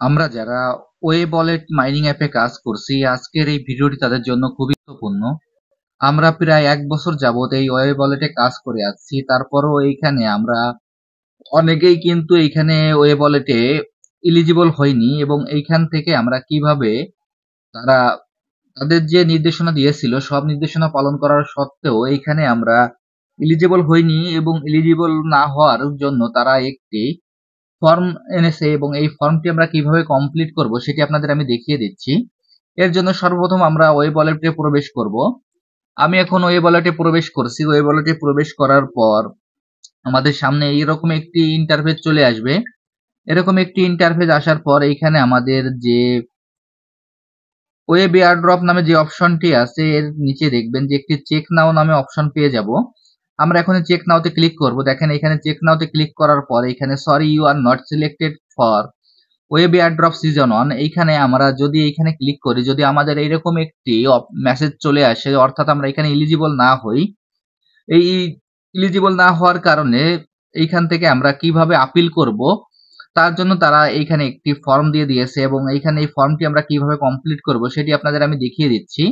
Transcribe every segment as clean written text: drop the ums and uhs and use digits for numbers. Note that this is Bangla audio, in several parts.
আমরা যারা ওয়েব ওয়ালেট মাইনিং অ্যাপে কাজ করছি, আজকের এই ভিডিওটি তাদের জন্য খুবই গুরুত্বপূর্ণ। আমরা প্রায় 1 বছর যাবত এই ওয়েব ওয়ালেটে কাজ করে আসছি। তারপরও এইখানে আমরা অনেকেই কিন্তু এইখানে ওয়েব ওয়ালেটে এলিজিবল হইনি, এবং এইখান থেকে আমরা কিভাবে তারা তাদের যে নির্দেশনা দিয়েছিল সব নির্দেশনা পালন করার সত্ত্বেও এইখানে আমরা এলিজিবল হইনি, এবং এলিজিবল না হওয়ার জন্য তারা একটি ফর্ম এনেছে, এবং এই ফর্মটি আমরা কিভাবে কমপ্লিট করব সেটি আপনাদের আমি দেখিয়ে দিচ্ছি। এর জন্য সর্বপ্রথম আমরা ওয়েব ওয়ালেটে প্রবেশ করব। আমি এখন ওয়েব ওয়ালেটে প্রবেশ করছি। ওয়েব ওয়ালেটে প্রবেশ করার পর আমাদের সামনে এইরকম একটি ইন্টারফেস চলে আসবে। এরকম একটি ইন্টারফেস আসার পর এইখানে আমাদের যে ওয়েব এয়ারড্রপ নামে যে অপশনটি আছে এর নিচে দেখবেন যে একটি চেক নাও নামে অপশন পেয়ে যাব। আমরা এখন চেক নাওতে ক্লিক করব। দেখেন এখানে চেক নাওতে ক্লিক করার পর এখানে sorry you are not selected for web airdrop season 1 এইখানে আমরা যদি এইখানে ক্লিক করি, যদি আমাদের এইরকম একটি মেসেজ চলে আসে, অর্থাৎ আমরা এখানে এলিজিবল না হই, এই এলিজিবল না হওয়ার কারণে এইখান থেকে আমরা কিভাবে আপিল করব তার জন্য তারা এইখানে একটি ফর্ম দিয়ে দিয়েছে, এবং এইখানে এই ফর্মটি আমরা কিভাবে কমপ্লিট করব সেটি আপনাদের আমি দেখিয়ে দিচ্ছি।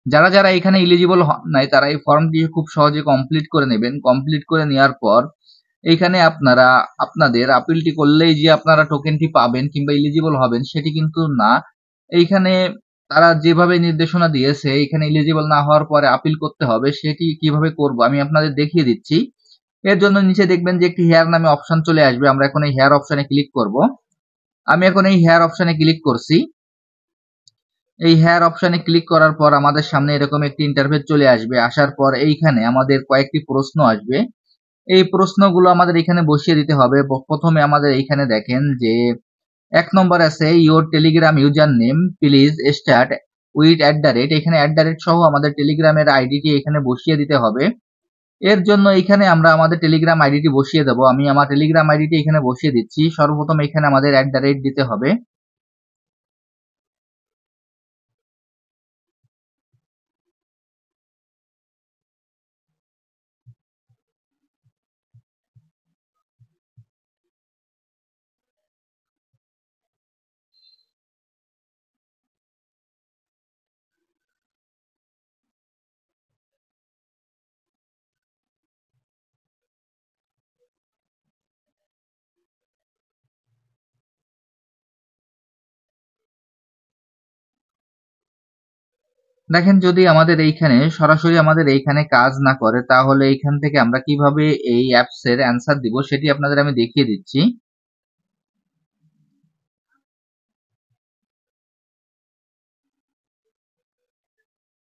যারা যারা এখানে এলিজিবল হন নাই তারা এই ফর্মটি খুব সহজে কমপ্লিট করে নেবেন। কমপ্লিট করে নেওয়ার পর এইখানে আপনারা আপনাদের আপিলটি করলেই যে আপনারা টোকেনটি পাবেন কিংবা এলিজিবল হবেন সেটি কিন্তু না। এইখানে তারা যেভাবে নির্দেশনা দিয়েছে এইখানে এলিজিবল না হওয়ার পরে আপিল করতে হবে, সেটি কিভাবে করব আমি আপনাদের দেখিয়ে দিচ্ছি। এর জন্য নিচে দেখবেন যে একটি হেয়ার নামে অপশন চলে আসবে। আমরা এখন এই হেয়ার অপশনে ক্লিক করব। আমি এখন এই হেয়ার অপশনে ক্লিক করছি। এই হেয়ার অপশনে ক্লিক করার পর আমাদের সামনে এরকম একটি ইন্টারফেস চলে আসবে। আসার পর এইখানে আমাদের কয়েকটি প্রশ্ন আসবে। এই প্রশ্নগুলো আমাদের এখানে বসিয়ে দিতে হবে। প্রথমে আমাদের এইখানে দেখেন যে 1 নম্বর আছে your Telegram user name please start with @ এখানে @ সহ আমাদের টেলিগ্রামের আইডিটি এখানে বসিয়ে দিতে হবে। এর জন্য এখানে আমরা আমাদের টেলিগ্রাম আইডিটি বসিয়ে দেব। আমি আমার টেলিগ্রাম আইডিটি এখানে বসিয়ে দিচ্ছি। সর্বপ্রথম এখানে আমাদের @ দিতে হবে। দেখেন যদি আমাদের এইখানে সরাসরি আমাদের এইখানে কাজ না করে তাহলে এইখান থেকে আমরা কিভাবে এই অ্যাপস এর অ্যান্সার দিব সেটি আপনাদের আমি দেখিয়ে দিচ্ছি।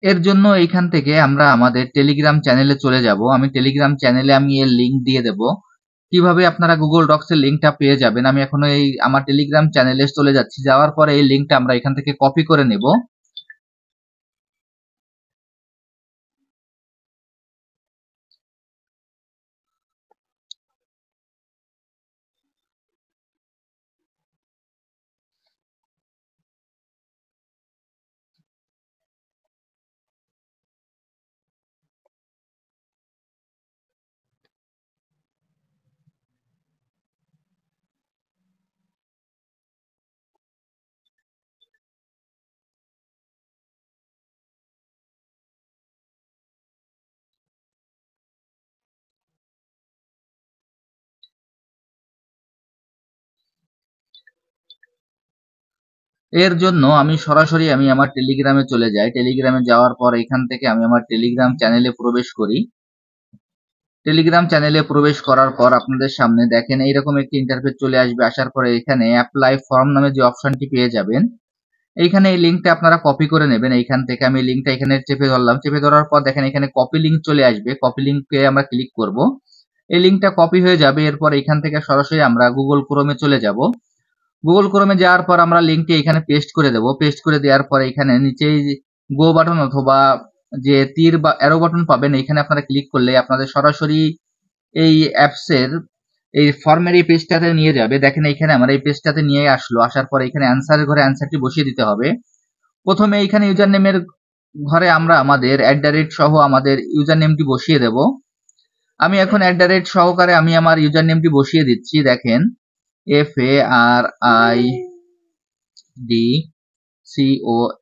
এর জন্য এইখান থেকে আমরা আমাদের টেলিগ্রাম চ্যানেলে চলে যাব। আমি টেলিগ্রাম চ্যানেলে আমি এর লিংক দিয়ে দেব। কিভাবে আপনারা গুগল ডক্স এর লিংকটা পেয়ে যাবেন আমি এখন এই আমার টেলিগ্রাম চ্যানেলে চলে যাচ্ছি। যাওয়ার পরে এই লিংকটা আমরা এখান থেকে কপি করে নেব। এর জন্য আমি সরাসরি আমার টেলিগ্রামে চলে যাই। টেলিগ্রামে যাওয়ার পর এখান থেকে আমি আমার টেলিগ্রাম চ্যানেলে প্রবেশ করি। টেলিগ্রাম চ্যানেলে প্রবেশ করার পর আপনাদের সামনে দেখেন এইরকম একটি ইন্টারফেস চলে আসবে। আসার পরে এখানে অ্যাপ্লাই ফর্ম নামে যে অপশনটি পেয়ে যাবেন, এইখানে এই লিঙ্কটা আপনারা কপি করে নেবেন। এইখান থেকে আমি লিঙ্কটা এখানে চেপে ধরলাম। চেপে ধরার পর দেখেন এখানে কপি লিঙ্ক চলে আসবে। কপি লিঙ্কে আমরা ক্লিক করব। এই লিঙ্কটা কপি হয়ে যাবে। এরপর এখান থেকে সরাসরি আমরা গুগল ক্রোমে চলে যাব। গুগল ক্রোমে যাওয়ার পর আমরা লিঙ্কটি এখানে পেস্ট করে দেব। পেস্ট করে দেওয়ার পর এখানে নিচেই গো বাটন অথবা যে তীর বা অ্যারো বাটন পাবেন, এখানে আপনারা ক্লিক করলে আপনাদের সরাসরি এই অ্যাপসের এই ফর্মের এই পেজটাতে নিয়ে যাবে। দেখেন এইখানে আমার এই পেজটাতে নিয়ে আসলো। আসার পর এখানে অ্যান্সারের ঘরে অ্যান্সারটি বসিয়ে দিতে হবে। প্রথমে এইখানে ইউজার নেমের ঘরে আমরা আমাদের @ সহ আমাদের ইউজার নেমটি বসিয়ে দেব। আমি এখন @ সহকারে আমি আমার ইউজার নেমটি বসিয়ে দিচ্ছি। দেখেন FARI DCOMPUTER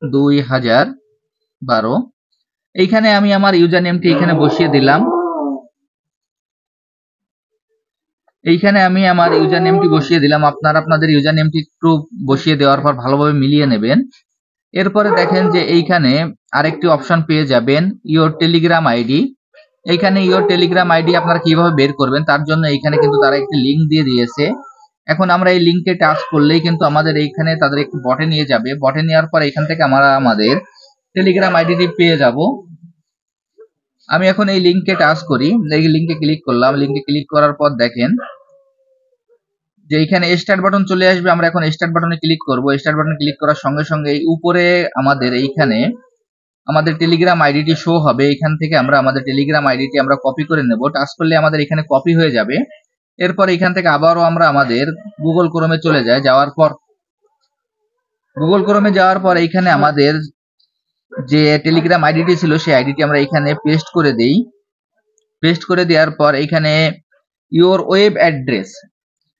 2012। এইখানে আমি আমার ইউজার নেমটি এখানে বসিয়ে দিলাম। আপনারা আপনাদের ইউজার নেমটি একটু বসিয়ে দেওয়ার পর ভালোভাবে মিলিয়ে নেবেন। এরপরে দেখেন যে এইখানে আরেকটি অপশন পেয়ে যাবেন, ইওর টেলিগ্রাম আইডি। এইখানে ইওর টেলিগ্রাম আইডি আপনারা কিভাবে বের করবেন তার জন্য এইখানে কিন্তু তারা একটি লিঙ্ক দিয়ে দিয়েছে। এখন আমরা এই লিঙ্কে টাচ করলেই কিন্তু আমাদের এইখানে তাদের একটি বটে নিয়ে যাবে। বটে নেওয়ার পর এখান থেকে আমরা আমাদের টেলিগ্রাম আইডিটি পেয়ে যাব। আমি এখন এই লিঙ্কে টাচ করি, এই লিঙ্কে ক্লিক করলাম। লিঙ্কে ক্লিক করার পর দেখেন যে এইখানে স্টার্ট বাটন চলে আসবে। আমরা এখন স্টার্ট বাটনে ক্লিক করব। স্টার্ট বাটনে ক্লিক করার সঙ্গে সঙ্গে এই উপরে আমাদের এইখানে আমাদের টেলিগ্রাম আইডিটি শো হবে। এখান থেকে আমরা আমাদের টেলিগ্রাম আইডিটি আমরা কপি করে নেব। টাচ করলে আমাদের এখানে কপি হয়ে যাবে। এরপর এখান থেকে আবারও আমরা আমাদের গুগল ক্রোমে চলে যাই। গুগল ক্রোমে যাওয়ার পর এইখানে আমাদের যে টেলিগ্রাম আইডিটি ছিল সেই আইডিটি আমরা এখানে পেস্ট করে দেই। পেস্ট করে দেওয়ার পর এইখানে ইওর ওয়েব অ্যাড্রেস,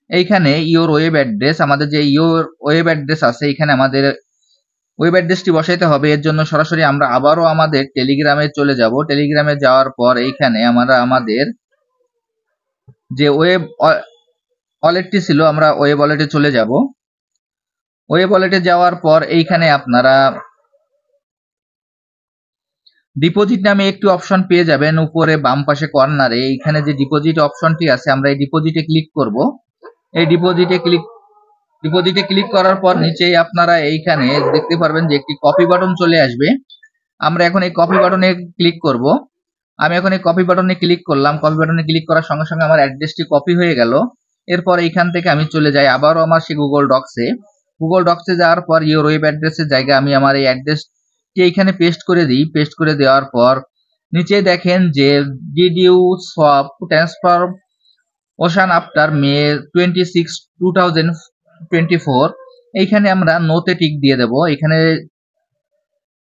এইখানে ইওর ওয়েব অ্যাড্রেস, আমাদের যে ইওর ওয়েব অ্যাড্রেস আছে এখানে আমাদের ওয়েব অ্যাড্রেসটি বসাইতে হবে। এর জন্য সরাসরি আমরা আবারও আমাদের টেলিগ্রামে চলে যাব। টেলিগ্রামে যাওয়ার পর এইখানে আমরা আমাদের যে ওয়েব ওয়ালেটটি ছিল আমরা ওয়েব ওয়ালেটে চলে যাব। ওয়েব ওয়ালেটে যাওয়ার পর এইখানে আপনারা ডিপোজিট নামে একটি অপশন পেয়ে যাবেন উপরে বাম পাশে কর্নারে। এইখানে যে ডিপোজিট অপশনটি আছে আমরা এই ডিপোজিটে ক্লিক করব। এই ডিপোজিটে ক্লিক করার পর নিচেই আপনারা এইখানে দেখতে পারবেন যে একটি কপি বাটন চলে আসবে। আমরা এখন এই কপি বাটনে ক্লিক করব। আমি এখন এই কপি বাটনে ক্লিক করলাম। কপি বাটনে ক্লিক করার সঙ্গে সঙ্গে আমার অ্যাড্রেসটি কপি হয়ে গেল। এরপর এইখান থেকে আমি চলে যাই আবারও আমার সেই গুগল ডক্সে যাওয়ার পর ইওর ওয়েব অ্যাড্রেসের জায়গায় আমি আমার এই অ্যাড্রেসটি এইখানে পেস্ট করে দিই। পেস্ট করে দেওয়ার পর নিচে দেখেন যে did you swap transfer ocean after May 26, 2024। এইখানে আমরা নোতে টিক দিয়ে দেব। এখানে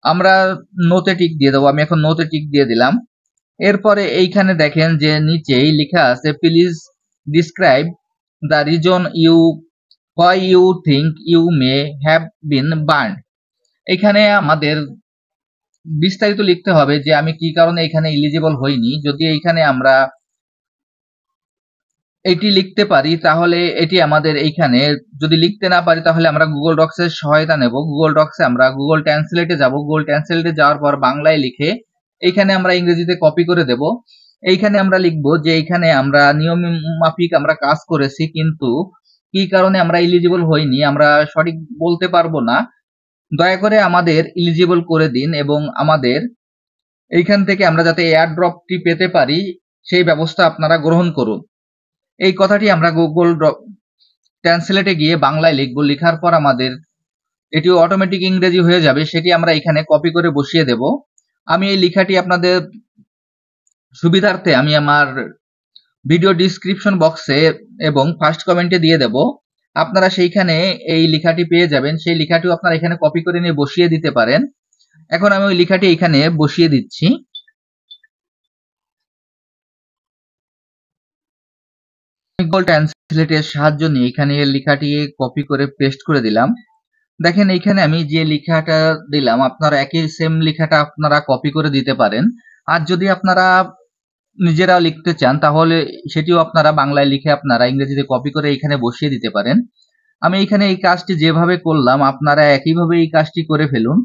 আমরা নোতে টিক দিয়ে দেবো। আমি এখন নোতে টিক দিয়ে দিলাম। এরপরে এইখানে দেখেন যে নিচেই লেখা আছে please describe the reason why you think you may have been burned। এখানে আমাদের বিস্তারিত লিখতে হবে যে আমি কি কারণে এখানে এলিজিবল হইনি। যদি এইখানে আমরা এটি লিখতে পারি তাহলে এটি আমাদের এইখানে, যদি লিখতে না পারি তাহলে আমরা গুগল ডক্সের সহায়তা নেব। গুগল ডক্সে আমরা গুগল ট্রান্সলেটে যাব। গুগল ট্রান্সলেটে যাওয়ার পর বাংলায় লিখে এইখানে আমরা ইংরেজিতে কপি করে দেব। এইখানে আমরা লিখব যে এইখানে আমরা নিয়ম মাফিক আমরা কাজ করেছি কিন্তু কি কারণে আমরা এলিজিবল হইনি আমরা সঠিক বলতে পারবো না, দয়া করে আমাদের এলিজিবল করে দিন এবং আমাদের এইখান থেকে আমরা যাতে এয়ার ড্রপটি পেতে পারি সেই ব্যবস্থা আপনারা গ্রহণ করুন। এই কথাটি আমরা গুগল ট্রান্সলেটে গিয়ে বাংলায় লিখব। লেখার পর আমাদের এটি অটোমেটিক ইংরেজি হয়ে যাবে। সেটি আমরা এখানে কপি করে বসিয়ে দেব। আমি এই লেখাটি আপনাদের সুবিধার্থে আমি আমার ভিডিও ডিসক্রিপশন বক্সে এবং ফার্স্ট কমেন্টে দিয়ে দেব। আপনারা সেইখানে এই লেখাটি পেয়ে যাবেন। সেই লেখাটিও আপনারা এখানে কপি করে নিয়ে বসিয়ে দিতে পারেন। এখন আমি ওই লেখাটি এখানে বসিয়ে দিচ্ছি। গুগল ট্রান্সলেটের সাহায্য নিয়ে এখানে লেখাটি কপি করে পেস্ট করে দিলাম। দেখেন এইখানে আমি যে লেখাটা দিলাম আপনারা একই সেম লেখাটা আপনারা কপি করে দিতে পারেন। আর যদি আপনারা নিজেরা লিখতে চান তাহলে সেটিও আপনারা বাংলায় লিখে আপনারা ইংরেজিতে কপি করে এখানে বসিয়ে দিতে পারেন। আমি এখানে এই কাজটি যেভাবে করলাম আপনারা একইভাবে এই কাজটি করে ফেলুন।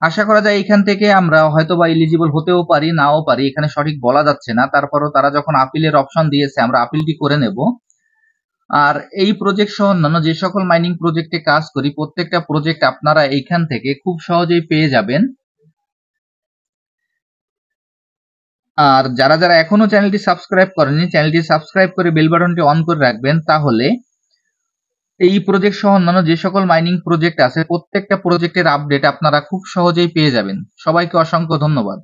আশা করা যায় এখান থেকে আমরা হয়তো বা এলিজিবল হতেও পারি নাও পারি, এখানে সঠিক বলা যাচ্ছে না। তারপরও তারা যখন আপিলের অপশন দিয়েছে আমরা আপিলটি করে নেব। আর এই প্রজেক্ট সহ অন্যান্য যে সকল মাইনিং প্রজেক্টে কাজ করি প্রত্যেকটা প্রজেক্ট আপনারা এইখান থেকে খুব সহজেই পেয়ে যাবেন। আর যারা যারা এখনো চ্যানেলটি সাবস্ক্রাইব করেনি চ্যানেলটি সাবস্ক্রাইব করে বেল বাটনটি অন করে রাখবেন, তাহলে এই প্রজেক্ট সহ অন্যান্য যে সকল মাইনিং প্রজেক্ট আছে প্রত্যেকটা প্রজেক্টের আপডেট আপনারা খুব সহজেই পেয়ে যাবেন। সবাইকে অসংখ্য ধন্যবাদ।